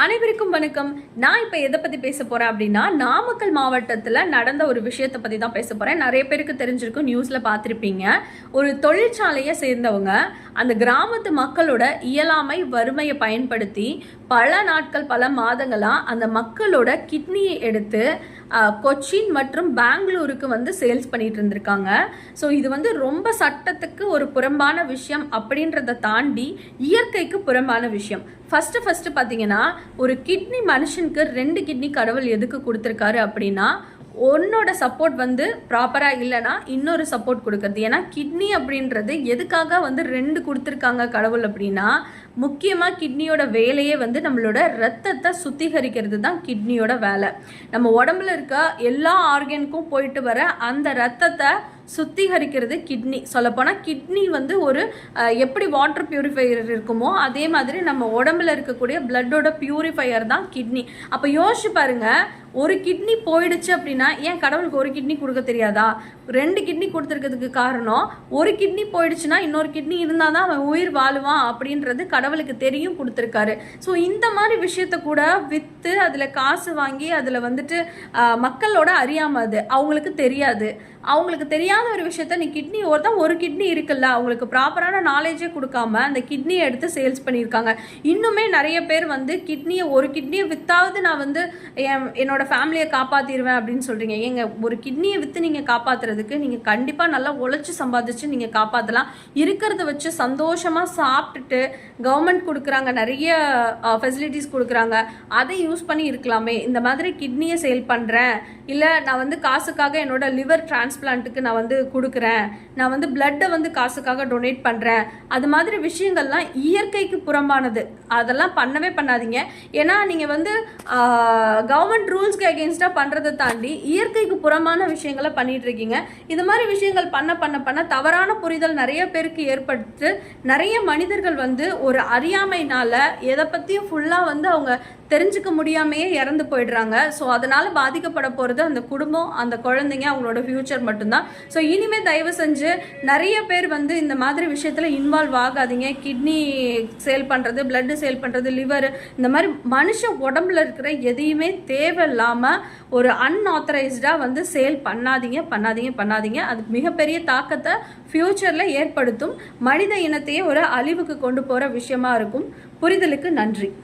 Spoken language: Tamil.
அனைவருக்கும் வணக்கம். நான் இப்போ எதை பற்றி பேச போகிறேன் அப்படின்னா, நாமக்கல் மாவட்டத்தில் நடந்த ஒரு விஷயத்தை பற்றி தான் பேச போகிறேன். நிறைய பேருக்கு தெரிஞ்சிருக்கும், நியூஸில் பார்த்துருப்பீங்க. ஒரு தொழிற்சாலையை சேர்ந்தவங்க அந்த கிராமத்து மக்களோட இயலாமை வறுமையை பயன்படுத்தி பல நாட்கள் பல மாதங்களாக அந்த மக்களோட கிட்னியை எடுத்து கொச்சின் மற்றும் பெங்களூருக்கு வந்து சேல்ஸ் பண்ணிட்டு இருந்திருக்காங்க. ஸோ இது வந்து ரொம்ப சட்டத்துக்கு ஒரு புறம்பான விஷயம் அப்படின்றத தாண்டி இயற்கைக்கு புறம்பான விஷயம். ஃபர்ஸ்ட் பார்த்தீங்கன்னா, ஒரு கிட்னி மனுஷனுக்கு 2 கிட்னி கடவுள் எதுக்கு கொடுத்துருக்காரு அப்படின்னா, ஒன்னோட சப்போர்ட் வந்து ப்ராப்பராக இல்லைன்னா இன்னொரு சப்போர்ட் கொடுக்குறது. ஏன்னா கிட்னி அப்படின்றது எதுக்காக வந்து 2 கொடுத்துருக்காங்க கடவுள் அப்படின்னா, முக்கியமாக கிட்னியோட வேலையே வந்து நம்மளோட ரத்தத்தை சுத்திகரிக்கிறது தான் கிட்னியோட வேலை. நம்ம உடம்புல இருக்க எல்லா ஆர்கனுக்கும் போயிட்டு வர அந்த ரத்தத்தை சுத்திகரிக்கிறது கிட்னி. சொல்லப்போனால் கிட்னி வந்து ஒரு எப்படி வாட்டர் பியூரிஃபையர் இருக்குமோ அதே மாதிரி நம்ம உடம்புல இருக்கக்கூடிய பிளட்டோட பியூரிஃபையர் தான் கிட்னி. அப்போ யோசிச்சு பாருங்க, ஒரு கிட்னி போயிடுச்சு அப்படின்னா ஏன் கடவுளுக்கு ஒரு கிட்னி கொடுக்க தெரியாதா? 2 கிட்னி கொடுத்துருக்கிறதுக்கு காரணம், ஒரு கிட்னி போயிடுச்சுன்னா இன்னொரு கிட்னி இருந்தால் தான் அவன் உயிர் வாழுவான் அப்படின்றது கடவுளுக்கு தெரியும், கொடுத்துருக்காரு. ஸோ இந்த மாதிரி விஷயத்த கூட விற்று அதில் காசு வாங்கி அதில் வந்துட்டு மக்களோட அறியாமல், அது அவங்களுக்கு தெரியாது. அவங்களுக்கு தெரியாத ஒரு விஷயத்த நீ கிட்னி ஒரு கிட்னி இருக்குல்ல, அவங்களுக்கு ப்ராப்பரான நாலேஜே கொடுக்காம அந்த கிட்னியை எடுத்து சேல்ஸ் பண்ணியிருக்காங்க. இன்னுமே நிறைய பேர் வந்து ஒரு கிட்னியை வித்தாவது நான் வந்து என்னோட ஃபேமிலியை காப்பாற்றிடுவேன் அப்படின்னு சொல்கிறீங்க. ஏங்க, ஒரு கிட்னியை விற்று நீங்கள் காப்பாற்றுறதுக்கு நீங்கள் கண்டிப்பாக நல்லா உழைச்சி சம்பாதிச்சு நீங்கள் காப்பாற்றலாம். இருக்கிறத வச்சு சந்தோஷமாக சாப்பிட்டுட்டு கவர்மெண்ட் கொடுக்குறாங்க, நிறைய ஃபெசிலிட்டிஸ் கொடுக்குறாங்க, அதை யூஸ் பண்ணி இருக்கலாமே. இந்த மாதிரி கிட்னியை சேல் பண்ணுறேன், இல்லை நான் வந்து காசுக்காக என்னோட லிவர் டிரான்ஸ்பிளான்ட்டுக்கு நான் வந்து கொடுக்குறேன், நான் வந்து பிளட்டை வந்து காசுக்காக டொனேட் பண்ணுறேன், அது மாதிரி விஷயங்கள்லாம் இயற்கைக்கு புறம்பானது. அதெல்லாம் பண்ணவே பண்ணாதீங்க. ஏன்னா நீங்கள் வந்து கவர்மெண்ட் ரூல்ஸ்க்கு அகெயின்ஸ்டாக பண்ணுறதை தாண்டி இயற்கைக்கு புறமான விஷயங்களை பண்ணிட்டு இருக்கீங்க. இது மாதிரி விஷயங்கள் பண்ண பண்ண பண்ண தவறான புரிதல் நிறைய பேருக்கு ஏற்பட்டு நிறைய மனிதர்கள் வந்து ஒரு அறியாமைனால எதை பற்றியும் ஃபுல்லாக வந்து அவங்க தெரிஞ்சுக்க முடியாமையே இறந்து போயிடுறாங்க. ஸோ அதனால் பாதிக்கப்பட போகிறது அந்த குடும்பம், அந்த குழந்தைங்க, அவங்களோட ஃப்யூச்சர் மட்டும்தான். ஸோ இனிமேல் தயவு செஞ்சு நிறைய பேர் வந்து இந்த மாதிரி விஷயத்தில் இன்வால்வ் ஆகாதீங்க. கிட்னி சேல் பண்ணுறது, பிளட்டு சேல் பண்ணுறது, லிவர், இந்த மாதிரி மனுஷ உடம்புல இருக்கிற எதையுமே தேவையில்லாமல் ஒரு அன்ஆத்தரைஸ்டாக வந்து சேல் பண்ணாதீங்க. அது மிகப்பெரிய தாக்கத்தை ஃப்யூச்சரில் ஏற்படுத்தும். மனித இனத்தையே ஒரு அழிவுக்கு கொண்டு போகிற விஷயமா இருக்கும். புரிதலுக்கு நன்றி.